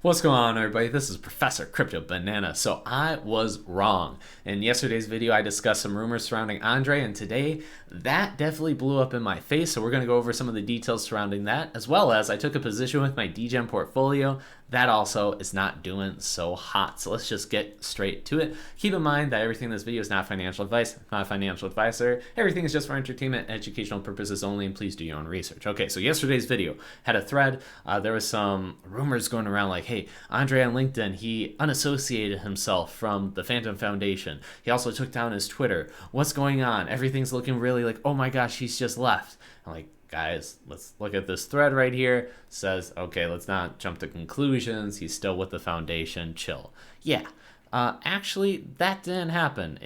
What's going on, everybody? This is Professor Crypto Banana. So I was wrong. In yesterday's video, I discussed some rumors surrounding Andre, and today that definitely blew up in my face. So we're going to go over some of the details surrounding that, as well as I took a position with my DEGEN portfolio. That also is not doing so hot. So let's just get straight to it. Keep in mind that everything in this video is not financial advice. I'm not a financial advisor. Everything is just for entertainment and educational purposes only, and please do your own research. Okay, so yesterday's video had a thread. There was some rumors going around like, hey, Andre on LinkedIn, he unassociated himself from the Fantom Foundation. He also took down his Twitter. What's going on? Everything's looking really like, oh my gosh, he's just left. I'm like, guys, let's look at this thread right here. It says, okay, let's not jump to conclusions. He's still with the foundation. Chill. Yeah. Actually, that didn't happen.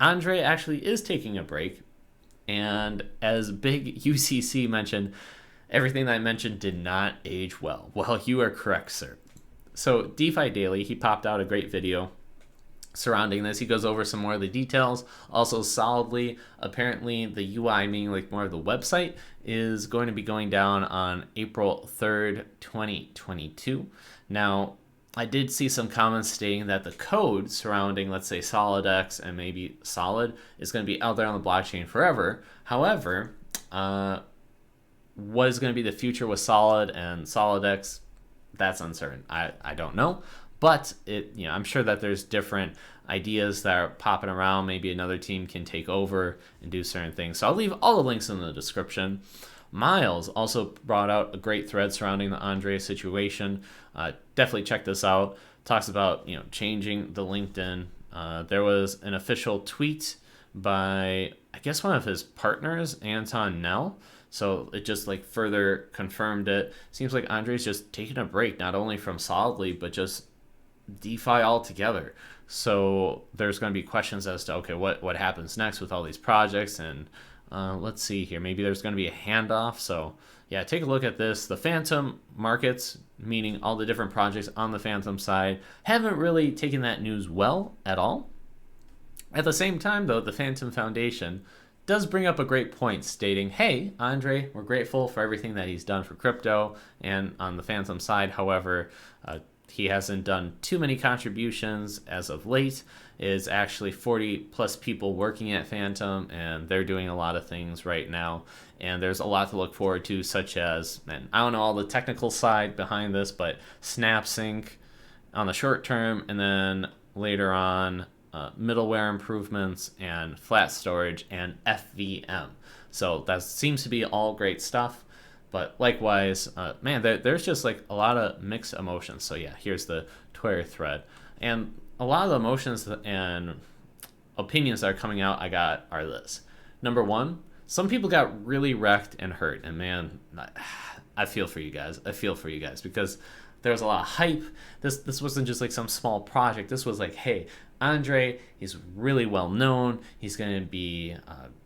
Andre actually is taking a break. And as Big UCC mentioned, everything that I mentioned did not age well. Well, you are correct, sir. So DeFi Daily, he popped out a great video surrounding this. He goes over some more of the details. Also, solidly, apparently the UI, meaning like more of the website, is going to be going down on April 3rd, 2022. Now, I did see some comments stating that the code surrounding, let's say, SolidX and maybe Solid is going to be out there on the blockchain forever. However, what is going to be the future with Solid and SolidX, that's uncertain. I don't know. But I'm sure that there's different ideas that are popping around. Maybe another team can take over and do certain things. So I'll leave all the links in the description. Miles also brought out a great thread surrounding the Andre situation. Definitely check this out. Talks about changing the LinkedIn. There was an official tweet by, I guess, one of his partners, Anton Nell. So it just like further confirmed it. Seems like Andre's just taking a break, not only from Solidly, but just DeFi altogether. So there's going to be questions as to, okay, what happens next with all these projects? And let's see here. Maybe there's going to be a handoff. So yeah, take a look at this. The Fantom markets, meaning all the different projects on the Fantom side, haven't really taken that news well at all. At the same time, though, the Fantom Foundation does bring up a great point stating, hey, Andre, we're grateful for everything that he's done for crypto and on the Fantom side. However, he hasn't done too many contributions as of late. Is actually 40 plus people working at Fantom, and they're doing a lot of things right now. And there's a lot to look forward to, such as, and I don't know all the technical side behind this, but SnapSync on the short term, and then later on, middleware improvements and flat storage and FVM. So that seems to be all great stuff. But likewise, man, there's just like a lot of mixed emotions. So yeah, here's the Twitter thread. And a lot of the emotions and opinions that are coming out are this. Number one, some people got really wrecked and hurt. And man, I feel for you guys. I feel for you guys because there was a lot of hype. This wasn't just like some small project. This was like, hey, Andre, he's really well known. He's going to be,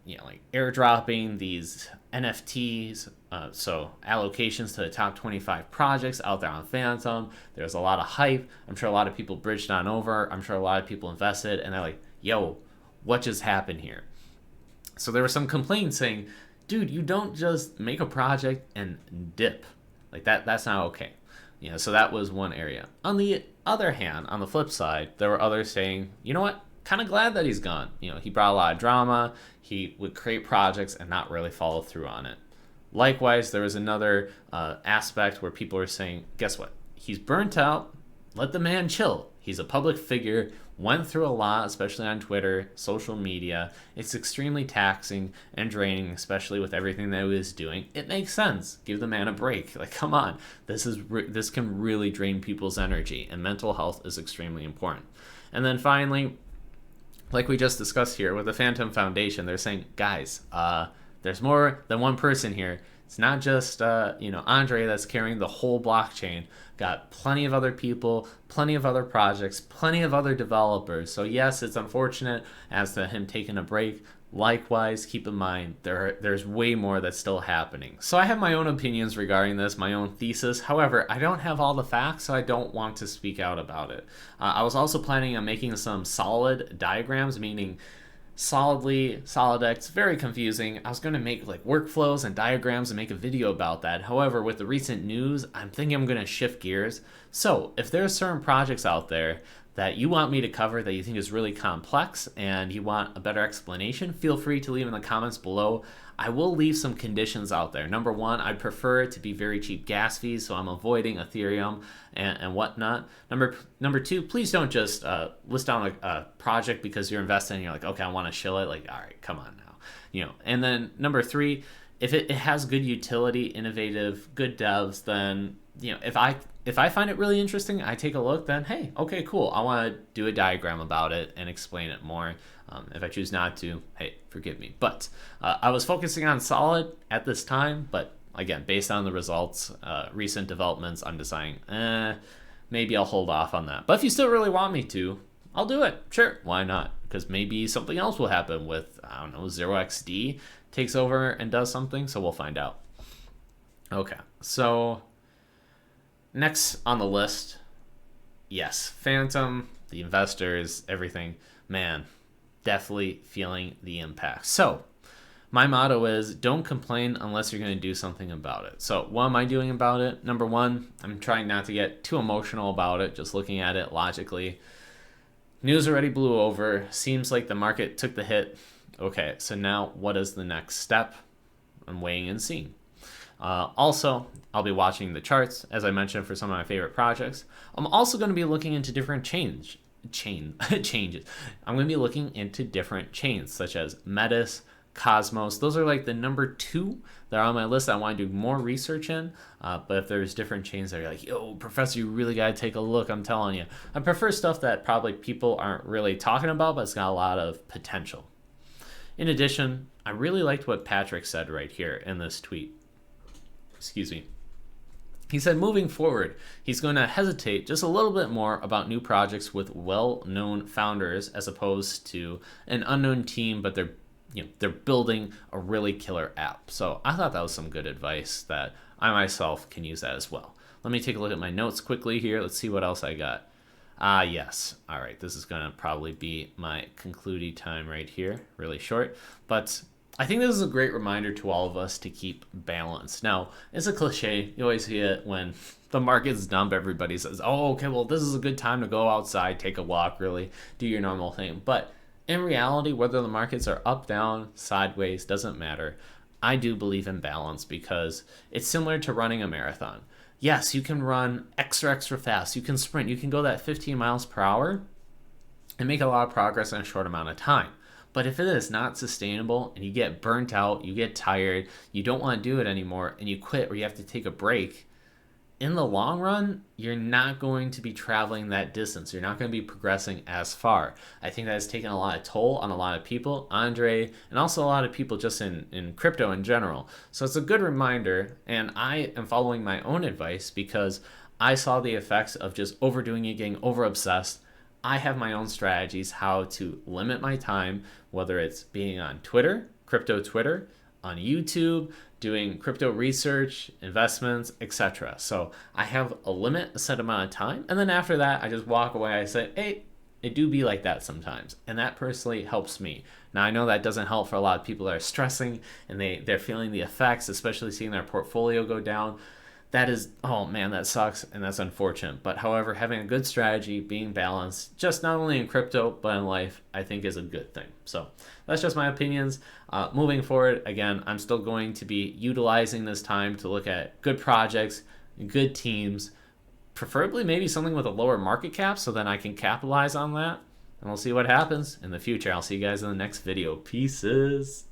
like airdropping these NFTs, so allocations to the top 25 projects out there on Fantom. There's a lot of hype. I'm sure a lot of people bridged on over. I'm sure a lot of people invested, and they're like, yo, what just happened here? So there were some complaints saying, dude, you don't just make a project and dip. Like that's not okay. So that was one area. On the other hand, on the flip side, there were others saying, you know what? Kind of glad that he's gone. He brought a lot of drama. He would create projects and not really follow through on it. Likewise, there was another aspect where people were saying, guess what? He's burnt out. Let the man chill. He's a public figure, went through a lot, especially on Twitter, social media. It's extremely taxing and draining, especially with everything that he was doing. It makes sense. Give the man a break. Like, come on. This can really drain people's energy, and mental health is extremely important. And then finally, like we just discussed here with the Fantom Foundation, they're saying, guys, there's more than one person here. It's not just Andre that's carrying the whole blockchain. Got plenty of other people, plenty of other projects, plenty of other developers. So yes, it's unfortunate as to him taking a break. Likewise, keep in mind there's way more that's still happening. So I have my own opinions regarding this, my own thesis. However, I don't have all the facts, so I don't want to speak out about it. I was also planning on making some solid diagrams, meaning SolidX, very confusing. I was going to make like workflows and diagrams and make a video about that. However, with the recent news, I'm thinking I'm going to shift gears. So if there's certain projects out there that you want me to cover that you think is really complex and you want a better explanation, feel free to leave in the comments below. I will leave some conditions out there. Number one, I'd prefer it to be very cheap gas fees, so I'm avoiding Ethereum and whatnot. Number two, please don't just list down a project because you're investing and you're like, okay, I want to shill it. Like, all right, come on now. And then number three, if it has good utility, innovative, good devs, then if I find it really interesting, I take a look, then hey, okay, cool. I want to do a diagram about it and explain it more. If I choose not to, hey, forgive me. But I was focusing on Solid at this time, but again, based on the results, recent developments, I'm deciding, maybe I'll hold off on that. But if you still really want me to, I'll do it. Sure, why not? Because maybe something else will happen with, I don't know, 0xD takes over and does something, so we'll find out. Okay, so next on the list, yes, Fantom, the investors, everything, man, definitely feeling the impact. So my motto is don't complain unless you're going to do something about it. So what am I doing about it? Number one, I'm trying not to get too emotional about it, just looking at it logically. News already blew over. Seems like the market took the hit. Okay, so now what is the next step? I'm waiting and seeing. Also, I'll be watching the charts, as I mentioned, for some of my favorite projects. I'm also going to be looking into different changes. I'm going to be looking into different chains, such as Metis, Cosmos. Those are like the number two that are on my list that I want to do more research in. But if there's different chains that are like, yo, Professor, you really got to take a look, I'm telling you. I prefer stuff that probably people aren't really talking about, but it's got a lot of potential. In addition, I really liked what Patrick said right here in this tweet. Excuse me. He said moving forward, he's going to hesitate just a little bit more about new projects with well-known founders as opposed to an unknown team, but they're building a really killer app. So I thought that was some good advice that I myself can use that as well. Let me take a look at my notes quickly here. Let's see what else I got. Yes. All right. This is going to probably be my concluding time right here. Really short, but I think this is a great reminder to all of us to keep balance. Now, it's a cliche. You always hear it when the market's dump. Everybody says, oh, okay, well, this is a good time to go outside, take a walk, really do your normal thing. But in reality, whether the markets are up, down, sideways, doesn't matter. I do believe in balance because it's similar to running a marathon. Yes, you can run extra fast. You can sprint. You can go that 15 miles per hour and make a lot of progress in a short amount of time. But if it is not sustainable and you get burnt out, you get tired, you don't want to do it anymore, and you quit or you have to take a break, in the long run, you're not going to be traveling that distance. You're not going to be progressing as far. I think that has taken a lot of toll on a lot of people, Andre, and also a lot of people just in crypto in general. So it's a good reminder, and I am following my own advice because I saw the effects of just overdoing it, getting over-obsessed. I have my own strategies how to limit my time, whether it's being on Twitter, crypto Twitter, on YouTube, doing crypto research, investments, etc. So I have a limit, a set amount of time, and then after that, I just walk away. I say, hey, it do be like that sometimes, and that personally helps me. Now, I know that doesn't help for a lot of people that are stressing, and they're feeling the effects, especially seeing their portfolio go down. That is, oh man, that sucks and that's unfortunate. But however, having a good strategy, being balanced, just not only in crypto, but in life, I think is a good thing. So that's just my opinions. Moving forward, again, I'm still going to be utilizing this time to look at good projects, good teams, preferably maybe something with a lower market cap so then I can capitalize on that. And we'll see what happens in the future. I'll see you guys in the next video. Pieces.